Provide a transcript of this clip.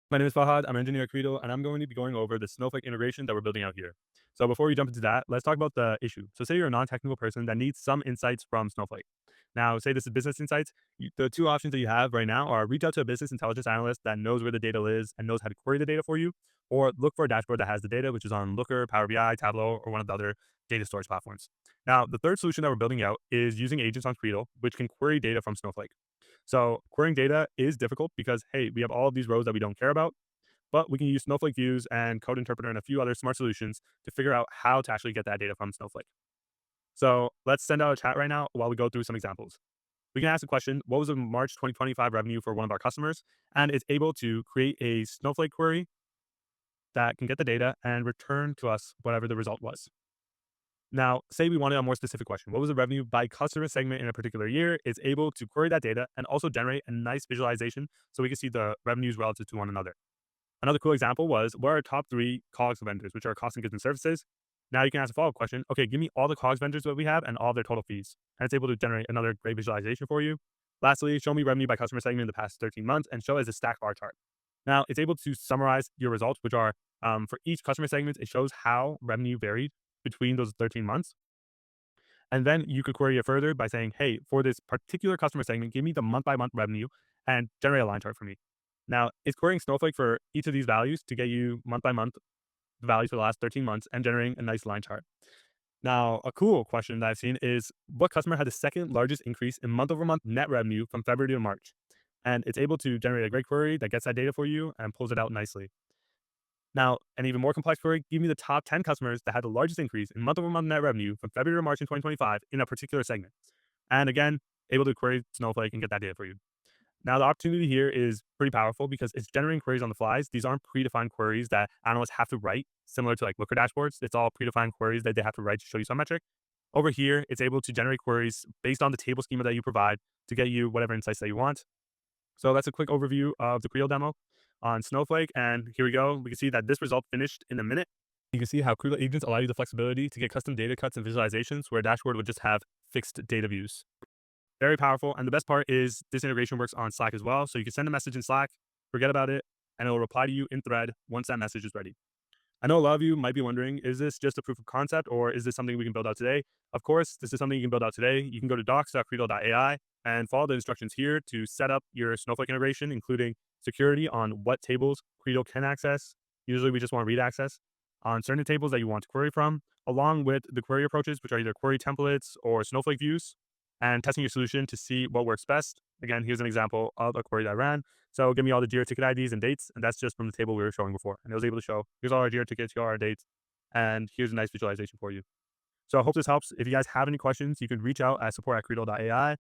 My name is Fahad. I'm an engineer at Credal, and I'm going to be going over the Snowflake integration that we're building out here. So before we jump into that, let's talk about the issue. So say you're a non-technical person that needs some insights from Snowflake. Now, say this is business insights. The two options that you have right now are reach out to a business intelligence analyst that knows where the data is and knows how to query the data for you, or look for a dashboard that has the data, which is on Looker, Power BI, Tableau, or one of the other data storage platforms. Now, the third solution that we're building out is using agents on Credal, which can query data from Snowflake. So querying data is difficult because, hey, we have all of these rows that we don't care about, but we can use Snowflake views and Code Interpreter and a few other smart solutions to figure out how to actually get that data from Snowflake. So let's send out a chat right now while we go through some examples. We can ask the question, what was the March 2025 revenue for one of our customers? And it's able to create a Snowflake query that can get the data and return to us whatever the result was. Now, say we wanted a more specific question. What was the revenue by customer segment in a particular year? It's able to query that data and also generate a nice visualization so we can see the revenues relative to one another. Another cool example was, what are our top three COGS vendors, which are cost and goods and services? Now you can ask a follow-up question. Okay, give me all the COGS vendors that we have and all their total fees. And it's able to generate another great visualization for you. Lastly, show me revenue by customer segment in the past 13 months and show as a stack bar chart. Now it's able to summarize your results, which are for each customer segment, it shows how revenue varied between those 13 months. And then you could query it further by saying, hey, for this particular customer segment, give me the month by month revenue and generate a line chart for me. Now, it's querying Snowflake for each of these values to get you month by month the values for the last 13 months and generating a nice line chart. Now, a cool question that I've seen is, what customer had the second largest increase in month over month net revenue from February to March? And it's able to generate a great query that gets that data for you and pulls it out nicely. Now, an even more complex query, give me the top 10 customers that had the largest increase in month over month net revenue from February to March in 2025 in a particular segment. And again, able to query Snowflake and get that data for you. Now, the opportunity here is pretty powerful because it's generating queries on the flies. These aren't predefined queries that analysts have to write, similar to like Looker dashboards. It's all predefined queries that they have to write to show you some metric. Over here, it's able to generate queries based on the table schema that you provide to get you whatever insights that you want. So that's a quick overview of the Creo demo on Snowflake. And here we go. We can see that this result finished in a minute. You can see how Creo agents allow you the flexibility to get custom data cuts and visualizations where a dashboard would just have fixed data views. Very powerful. And the best part is this integration works on Slack as well. So you can send a message in Slack, forget about it, and it will reply to you in thread once that message is ready. I know a lot of you might be wondering, is this just a proof of concept or is this something we can build out today? Of course, this is something you can build out today. You can go to docs.credal.ai and follow the instructions here to set up your Snowflake integration, including security on what tables Credal can access. Usually we just want read access on certain tables that you want to query from, along with the query approaches, which are either query templates or Snowflake views, and testing your solution to see what works best. Again, here's an example of a query that I ran. So give me all the Jira ticket IDs and dates, and that's just from the table we were showing before. And it was able to show, here's all our Jira tickets, here are our dates, and here's a nice visualization for you. So I hope this helps. If you guys have any questions, you can reach out at support@credal.ai.